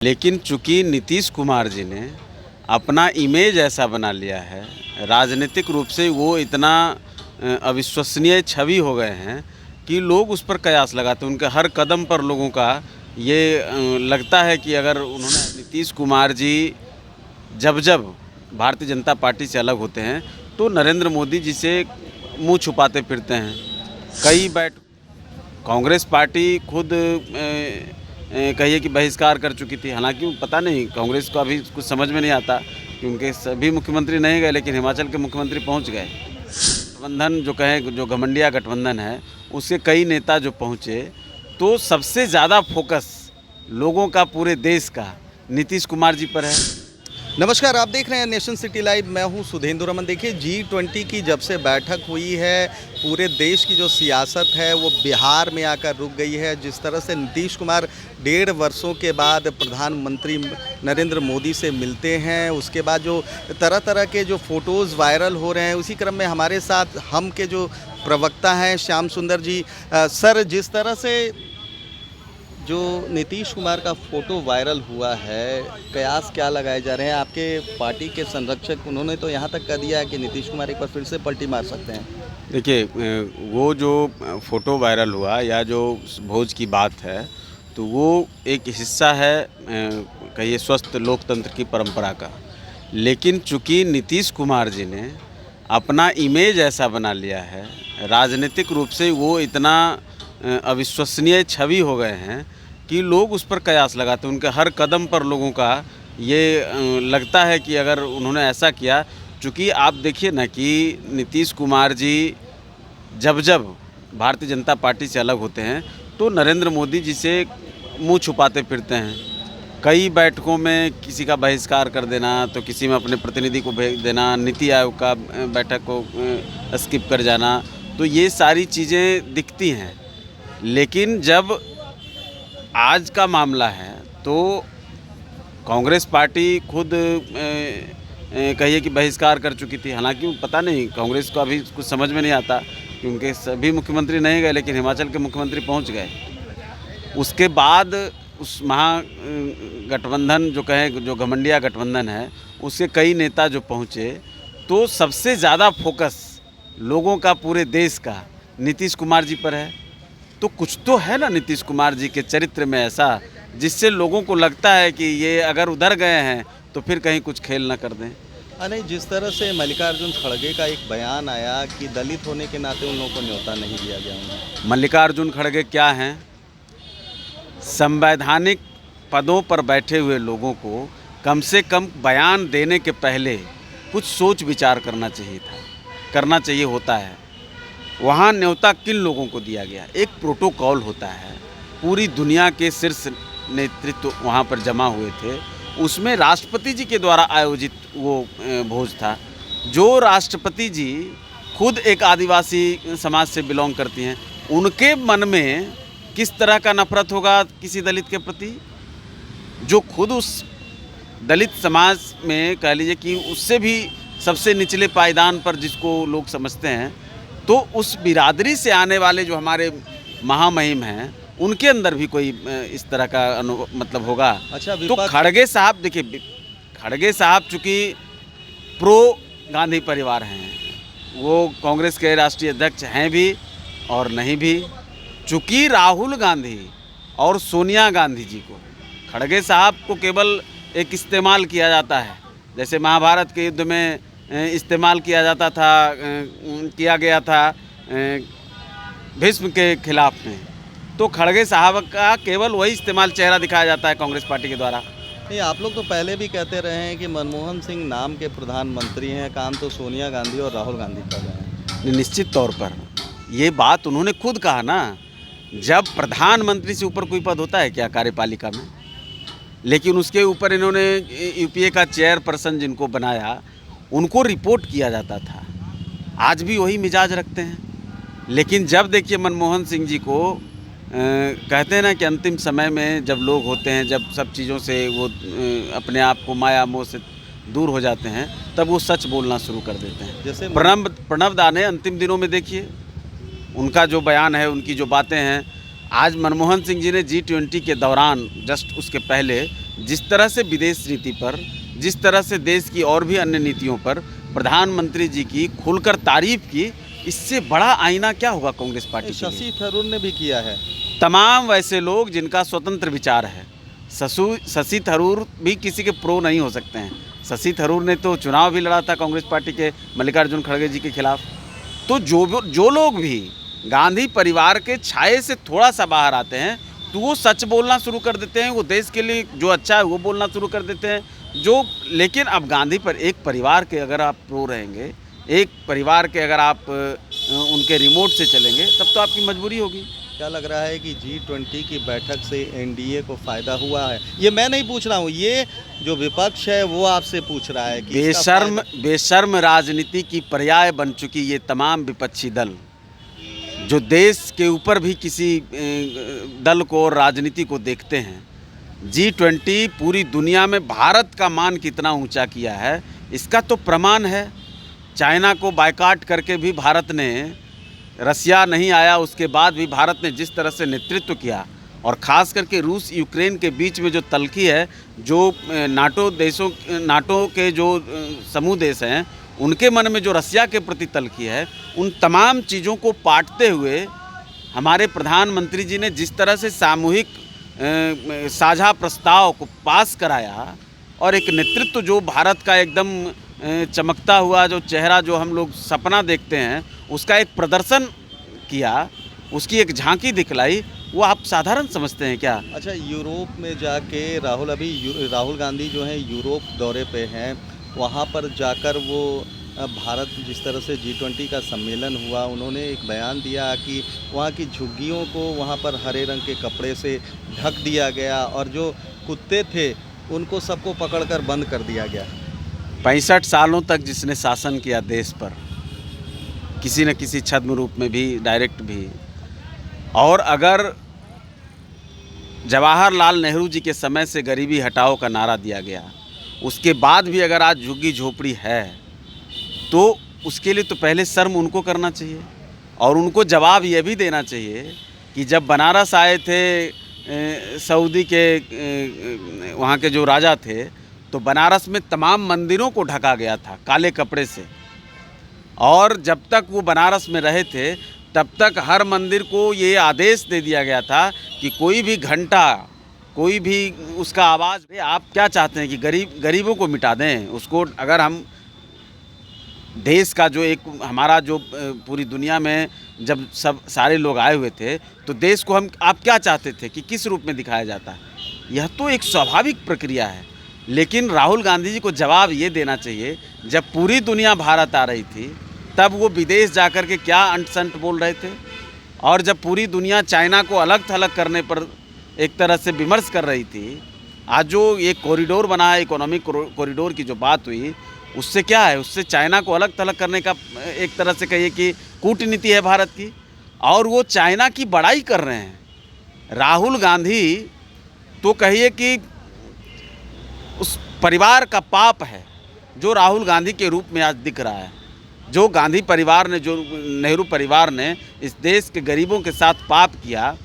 लेकिन चूंकि नीतीश कुमार जी ने अपना इमेज ऐसा बना लिया है, राजनीतिक रूप से वो इतना अविश्वसनीय छवि हो गए हैं कि लोग उस पर कयास लगाते हैं। उनके हर कदम पर लोगों का ये लगता है कि अगर उन्होंने नीतीश कुमार जी जब भारतीय जनता पार्टी से अलग होते हैं तो नरेंद्र मोदी जी से मुँह छुपाते फिरते हैं। कई कांग्रेस पार्टी खुद कहिए कि बहिष्कार कर चुकी थी। हालांकि पता नहीं, कांग्रेस को अभी कुछ समझ में नहीं आता क्योंकि सभी मुख्यमंत्री नहीं गए, लेकिन हिमाचल के मुख्यमंत्री पहुंच गए। गठबंधन जो कहें, जो घमंडिया गठबंधन है, उसके कई नेता जो पहुंचे, तो सबसे ज़्यादा फोकस लोगों का, पूरे देश का नीतीश कुमार जी पर है। नमस्कार, आप देख रहे हैं नेशन सिटी लाइव। मैं हूं सुधेंद्र रमन। देखिए, G20 की जब से बैठक हुई है, पूरे देश की जो सियासत है वो बिहार में आकर रुक गई है। जिस तरह से नीतीश कुमार 1.5 वर्षों के बाद प्रधानमंत्री नरेंद्र मोदी से मिलते हैं, उसके बाद जो तरह तरह के जो फ़ोटोज़ वायरल हो रहे हैं, उसी क्रम में हमारे साथ हम के जो प्रवक्ता हैं श्याम सुंदर जी। सर, जिस तरह से जो नीतीश कुमार का फ़ोटो वायरल हुआ है, कयास क्या लगाए जा रहे हैं? आपके पार्टी के संरक्षक उन्होंने तो यहाँ तक कह दिया है कि नीतीश कुमार एक बार फिर से पलटी मार सकते हैं। देखिए, वो जो फ़ोटो वायरल हुआ या जो भोज की बात है, तो वो एक हिस्सा है कहिए स्वस्थ लोकतंत्र की परंपरा का। लेकिन चूंकि नीतीश कुमार जी ने अपना इमेज ऐसा बना लिया है, राजनीतिक रूप से वो इतना अविश्वसनीय छवि हो गए हैं कि लोग उस पर कयास लगाते हैं। उनके हर कदम पर लोगों का ये लगता है कि अगर उन्होंने ऐसा किया, चूँकि आप देखिए ना कि नीतीश कुमार जी जब भारतीय जनता पार्टी से अलग होते हैं तो नरेंद्र मोदी जी से मुँह छुपाते फिरते हैं। कई बैठकों में किसी का बहिष्कार कर देना, तो किसी में अपने प्रतिनिधि को भेज देना, नीति आयोग का बैठक को स्किप कर जाना, तो ये सारी चीज़ें दिखती हैं। लेकिन जब आज का मामला है तो कांग्रेस पार्टी खुद कहिए कि बहिष्कार कर चुकी थी। हालांकि पता नहीं, कांग्रेस को अभी कुछ समझ में नहीं आता क्योंकि सभी मुख्यमंत्री नहीं गए, लेकिन हिमाचल के मुख्यमंत्री पहुंच गए। उसके बाद उस गठबंधन जो कहें, जो घमंडिया गठबंधन है, उसके कई नेता जो पहुँचे, तो सबसे ज़्यादा फोकस लोगों का, पूरे देश का नीतीश कुमार जी पर है। तो कुछ तो है ना नीतीश कुमार जी के चरित्र में ऐसा, जिससे लोगों को लगता है कि ये अगर उधर गए हैं तो फिर कहीं कुछ खेल न कर दें। नहीं, जिस तरह से मल्लिकार्जुन खड़गे का एक बयान आया कि दलित होने के नाते उन लोगों को न्योता नहीं दिया गया उन्हें। मल्लिकार्जुन खड़गे क्या हैं? संवैधानिक पदों पर बैठे हुए लोगों को कम से कम बयान देने के पहले कुछ सोच विचार करना चाहिए होता है। वहाँ न्योता किन लोगों को दिया गया? एक प्रोटोकॉल होता है, पूरी दुनिया के शीर्ष नेतृत्व वहाँ पर जमा हुए थे। उसमें राष्ट्रपति जी के द्वारा आयोजित वो भोज था। जो राष्ट्रपति जी खुद एक आदिवासी समाज से बिलोंग करती हैं, उनके मन में किस तरह का नफरत होगा किसी दलित के प्रति, जो खुद उस दलित समाज में कह लीजिए कि उससे भी सबसे निचले पायदान पर जिसको लोग समझते हैं, तो उस बिरादरी से आने वाले जो हमारे महामहिम हैं, उनके अंदर भी कोई इस तरह का मतलब होगा। अच्छा, तो खड़गे साहब, देखिए, खड़गे साहब चूँकि प्रो गांधी परिवार हैं, वो कांग्रेस के राष्ट्रीय अध्यक्ष हैं भी और नहीं भी। चूँकि राहुल गांधी और सोनिया गांधी जी को, खड़गे साहब को केवल एक इस्तेमाल किया जाता है, जैसे महाभारत के युद्ध में इस्तेमाल किया गया था भीष्म के खिलाफ में, तो खड़गे साहब का केवल वही इस्तेमाल, चेहरा दिखाया जाता है कांग्रेस पार्टी के द्वारा। नहीं, आप लोग तो पहले भी कहते रहे हैं कि मनमोहन सिंह नाम के प्रधानमंत्री हैं, काम तो सोनिया गांधी और राहुल गांधी कर रहे हैं। निश्चित तौर पर ये बात उन्होंने खुद कहा ना। जब प्रधानमंत्री से ऊपर कोई पद होता है क्या कार्यपालिका में? लेकिन उसके ऊपर इन्होंने यूपीए का चेयरपर्सन जिनको बनाया, उनको रिपोर्ट किया जाता था। आज भी वही मिजाज रखते हैं। लेकिन जब देखिए मनमोहन सिंह जी को कहते हैं ना कि अंतिम समय में जब लोग होते हैं, जब सब चीज़ों से वो अपने आप को माया मोह से दूर हो जाते हैं, तब वो सच बोलना शुरू कर देते हैं। जैसे प्रणब दा ने अंतिम दिनों में देखिए उनका जो बयान है, उनकी जो बातें हैं, आज मनमोहन सिंह जी ने G20 के दौरान जस्ट उसके पहले जिस तरह से विदेश नीति पर, जिस तरह से देश की और भी अन्य नीतियों पर प्रधानमंत्री जी की खुलकर तारीफ की, इससे बड़ा आईना क्या होगा कांग्रेस पार्टी के लिए? शशि थरूर ने भी किया है। तमाम वैसे लोग जिनका स्वतंत्र विचार है। शशि थरूर भी किसी के प्रो नहीं हो सकते हैं। शशि थरूर ने तो चुनाव भी लड़ा था कांग्रेस पार्टी के मल्लिकार्जुन खड़गे जी के खिलाफ। तो जो लोग भी गांधी परिवार के छाये से थोड़ा सा बाहर आते हैं तो वो सच बोलना शुरू कर देते हैं, वो देश के लिए जो अच्छा है वो बोलना शुरू कर देते हैं। लेकिन अब गांधी पर एक परिवार के अगर आप प्रो रहेंगे, एक परिवार के अगर आप उनके रिमोट से चलेंगे, तब तो आपकी मजबूरी होगी। क्या लग रहा है कि G20 की बैठक से एनडीए को फायदा हुआ है? ये मैं नहीं पूछ रहा हूँ, ये जो विपक्ष है वो आपसे पूछ रहा है कि बेशर्म राजनीति की पर्याय बन चुकी ये तमाम विपक्षी दल, जो देश के ऊपर भी किसी दल को और राजनीति को देखते हैं। G20 पूरी दुनिया में भारत का मान कितना ऊंचा किया है, इसका तो प्रमाण है। चाइना को बायकॉट करके भी भारत ने, रसिया नहीं आया उसके बाद भी भारत ने जिस तरह से नेतृत्व किया, और ख़ास करके रूस यूक्रेन के बीच में जो तल्खी है, जो नाटो के जो समूह देश हैं उनके मन में जो रसिया के प्रति तल्खी है, उन तमाम चीज़ों को पाटते हुए हमारे प्रधानमंत्री जी ने जिस तरह से सामूहिक साझा प्रस्ताव को पास कराया, और एक नेतृत्व जो भारत का एकदम चमकता हुआ जो चेहरा जो हम लोग सपना देखते हैं, उसका एक प्रदर्शन किया, उसकी एक झांकी दिखलाई, वो आप साधारण समझते हैं क्या? अच्छा, यूरोप में जाके राहुल गांधी जो है यूरोप दौरे पे हैं, वहाँ पर जाकर वो भारत जिस तरह से G20 का सम्मेलन हुआ, उन्होंने एक बयान दिया कि वहाँ की झुग्गियों को वहाँ पर हरे रंग के कपड़े से ढक दिया गया, और जो कुत्ते थे उनको सबको पकड़कर बंद कर दिया गया। 65 सालों तक जिसने शासन किया देश पर, किसी न किसी छद्म रूप में भी, डायरेक्ट भी, और अगर जवाहरलाल नेहरू जी के समय से गरीबी हटाओ का नारा दिया गया, उसके बाद भी अगर आज झुग्गी झोपड़ी है, तो उसके लिए तो पहले शर्म उनको करना चाहिए, और उनको जवाब ये भी देना चाहिए कि जब बनारस आए थे सऊदी के वहाँ के जो राजा थे, तो बनारस में तमाम मंदिरों को ढका गया था काले कपड़े से, और जब तक वो बनारस में रहे थे तब तक हर मंदिर को ये आदेश दे दिया गया था कि कोई भी घंटा, कोई भी उसका आवाज़, आप क्या चाहते हैं कि गरीबों को मिटा दें उसको? अगर हम देश का जो एक हमारा जो पूरी दुनिया में जब सारे लोग आए हुए थे, तो देश को आप क्या चाहते थे कि किस रूप में दिखाया जाता है? यह तो एक स्वाभाविक प्रक्रिया है। लेकिन राहुल गांधी जी को जवाब ये देना चाहिए, जब पूरी दुनिया भारत आ रही थी तब वो विदेश जाकर के क्या अंट संट बोल रहे थे, और जब पूरी दुनिया चाइना को अलग थलग करने पर एक तरह से विमर्श कर रही थी, आज जो ये कॉरिडोर बना है, इकोनॉमिक कॉरिडोर की जो बात हुई, उससे क्या है? उससे चाइना को अलग थलग करने का एक तरह से कहिए कि कूटनीति है भारत की, और वो चाइना की बड़ाई कर रहे हैं। राहुल गांधी तो कहिए कि उस परिवार का पाप है जो राहुल गांधी के रूप में आज दिख रहा है। जो गांधी परिवार ने, जो नेहरू परिवार ने इस देश के गरीबों के साथ पाप किया,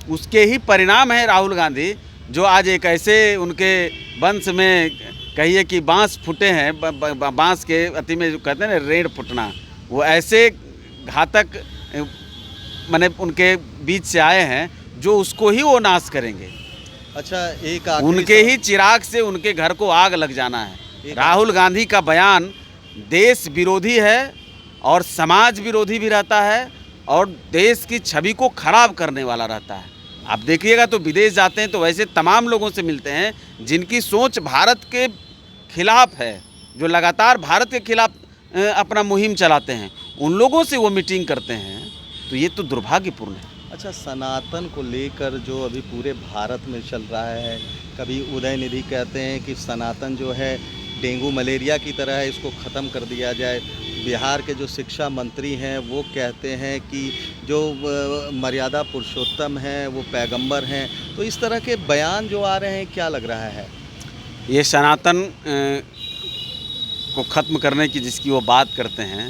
उसके ही परिणाम है राहुल गांधी, जो आज एक ऐसे उनके वंश में कहिए कि बांस फूटे हैं, बांस के अति में जो कहते हैं ना रेड़ फुटना, वो ऐसे घातक माने उनके बीच से आए हैं जो उसको ही वो नाश करेंगे। अच्छा, एक उनके ही चिराग से उनके घर को आग लग जाना है। राहुल गांधी का बयान देश विरोधी है और समाज विरोधी भी रहता है, और देश की छवि को खराब करने वाला रहता है। आप देखिएगा तो विदेश जाते हैं तो वैसे तमाम लोगों से मिलते हैं जिनकी सोच भारत के खिलाफ है, जो लगातार भारत के खिलाफ अपना मुहिम चलाते हैं, उन लोगों से वो मीटिंग करते हैं। तो ये तो दुर्भाग्यपूर्ण है। अच्छा, सनातन को लेकर जो अभी पूरे भारत में चल रहा है, कभी उदयनिधि कहते हैं कि सनातन जो है डेंगू मलेरिया की तरह है, इसको ख़त्म कर दिया जाए। बिहार के जो शिक्षा मंत्री हैं वो कहते हैं कि जो मर्यादा पुरुषोत्तम हैं वो पैगंबर हैं। तो इस तरह के बयान जो आ रहे हैं, क्या लग रहा है? ये सनातन को ख़त्म करने की जिसकी वो बात करते हैं,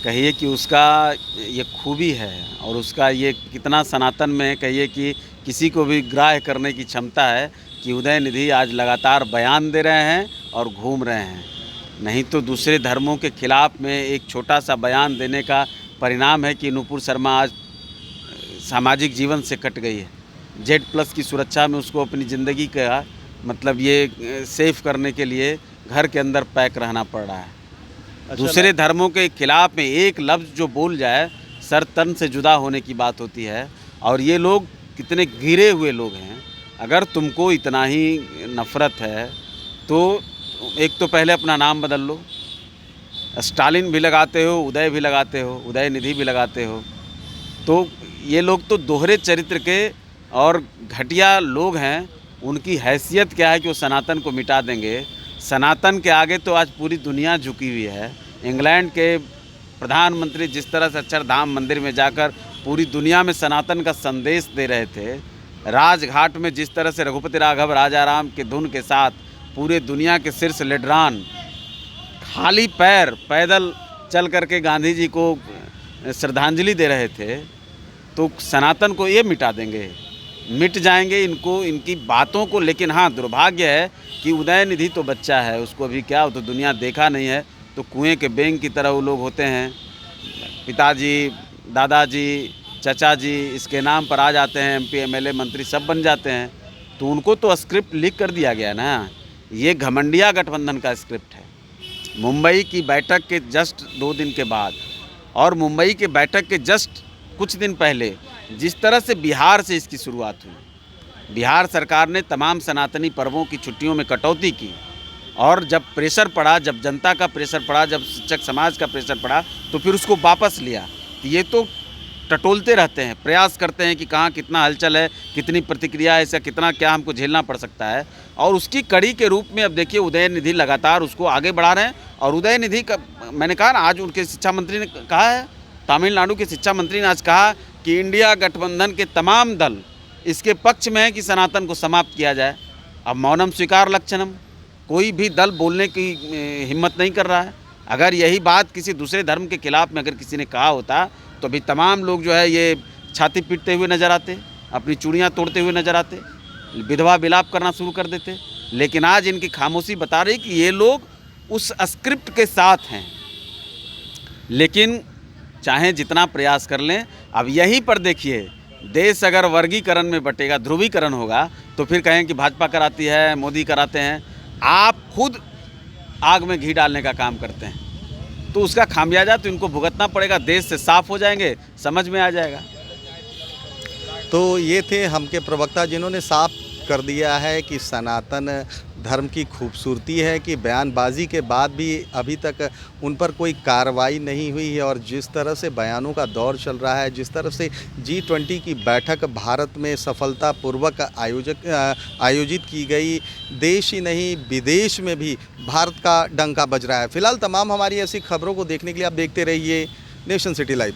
कहिए कि उसका ये खूबी है, और उसका ये कितना सनातन में कहिए कि किसी को भी ग्राह्य करने की क्षमता है कि उदयनिधि आज लगातार बयान दे रहे हैं और घूम रहे हैं। नहीं तो दूसरे धर्मों के खिलाफ में एक छोटा सा बयान देने का परिणाम है कि नुपुर शर्मा आज सामाजिक जीवन से कट गई है। Z+ की सुरक्षा में उसको अपनी ज़िंदगी का मतलब ये सेफ करने के लिए घर के अंदर पैक रहना पड़ रहा है। दूसरे धर्मों के खिलाफ में एक लफ्ज़ जो बोल जाए सर तन से जुदा होने की बात होती है। और ये लोग कितने गिरे हुए लोग हैं। अगर तुमको इतना ही नफ़रत है तो एक तो पहले अपना नाम बदल लो। स्टालिन भी लगाते हो, उदय भी लगाते हो, उदयनिधि भी लगाते हो। तो ये लोग तो दोहरे चरित्र के और घटिया लोग हैं। उनकी हैसियत क्या है कि वो सनातन को मिटा देंगे। सनातन के आगे तो आज पूरी दुनिया झुकी हुई है। इंग्लैंड के प्रधानमंत्री जिस तरह से अक्षरधाम मंदिर में जाकर पूरी दुनिया में सनातन का संदेश दे रहे थे, राजघाट में जिस तरह से रघुपति राघव राजाराम के धुन के साथ पूरे दुनिया के शीर्ष लीडरान खाली पैर पैदल चल करके गांधी जी को श्रद्धांजलि दे रहे थे, तो सनातन को ये मिटा देंगे, मिट जाएंगे इनको इनकी बातों को। लेकिन हाँ, दुर्भाग्य है कि उदयनिधि तो बच्चा है, उसको अभी क्या, वो तो दुनिया देखा नहीं है। तो कुएं के बेंग की तरह वो लोग होते हैं। पिताजी, दादाजी, चाचा जी इसके नाम पर आ जाते हैं, MP MLA मंत्री सब बन जाते हैं। तो उनको तो स्क्रिप्ट लीक कर दिया गया ना। ये घमंडिया गठबंधन का स्क्रिप्ट है। मुंबई की बैठक के जस्ट 2 दिन के बाद और मुंबई के बैठक के जस्ट कुछ दिन पहले जिस तरह से बिहार से इसकी शुरुआत हुई, बिहार सरकार ने तमाम सनातनी पर्वों की छुट्टियों में कटौती की। और जब प्रेशर पड़ा, जब जनता का प्रेशर पड़ा, जब शिक्षक समाज का प्रेशर पड़ा, तो फिर उसको वापस लिया। तो ये तो टटोलते रहते हैं, प्रयास करते हैं कि कहाँ कितना हलचल है, कितनी प्रतिक्रिया है, इसका कितना क्या हमको झेलना पड़ सकता है। और उसकी कड़ी के रूप में अब देखिए उदयनिधि लगातार उसको आगे बढ़ा रहे हैं। और उदयनिधि का मैंने कहा ना, आज उनके शिक्षा मंत्री ने कहा है, तमिलनाडु के शिक्षा मंत्री ने आज कहा कि इंडिया गठबंधन के तमाम दल इसके पक्ष में है कि सनातन को समाप्त किया जाए। अब मौनम स्वीकार लक्षणम, कोई भी दल बोलने की हिम्मत नहीं कर रहा है। अगर यही बात किसी दूसरे धर्म के खिलाफ में अगर किसी ने कहा होता तो भी तमाम लोग जो है ये छाती पीटते हुए नज़र आते, अपनी चूड़ियाँ तोड़ते हुए नज़र आते, विधवा विलाप करना शुरू कर देते। लेकिन आज इनकी खामोशी बता रही कि ये लोग उस स्क्रिप्ट के साथ हैं। लेकिन चाहे जितना प्रयास कर लें, अब यहीं पर देखिए, देश अगर वर्गीकरण में बटेगा, ध्रुवीकरण होगा, तो फिर कहें कि भाजपा कराती है, मोदी कराते हैं। आप खुद आग में घी डालने का काम करते हैं, तो उसका खामियाजा तो इनको भुगतना पड़ेगा। देश से साफ हो जाएंगे, समझ में आ जाएगा। तो ये थे हम के प्रवक्ता जिन्होंने साफ कर दिया है कि सनातन धर्म की खूबसूरती है कि बयानबाजी के बाद भी अभी तक उन पर कोई कार्रवाई नहीं हुई है। और जिस तरह से बयानों का दौर चल रहा है, जिस तरह से G20 की बैठक भारत में सफलतापूर्वक आयोजित की गई, देश ही नहीं विदेश में भी भारत का डंका बज रहा है। फिलहाल तमाम हमारी ऐसी खबरों को देखने के लिए आप देखते रहिए नेशन सिटी लाइव।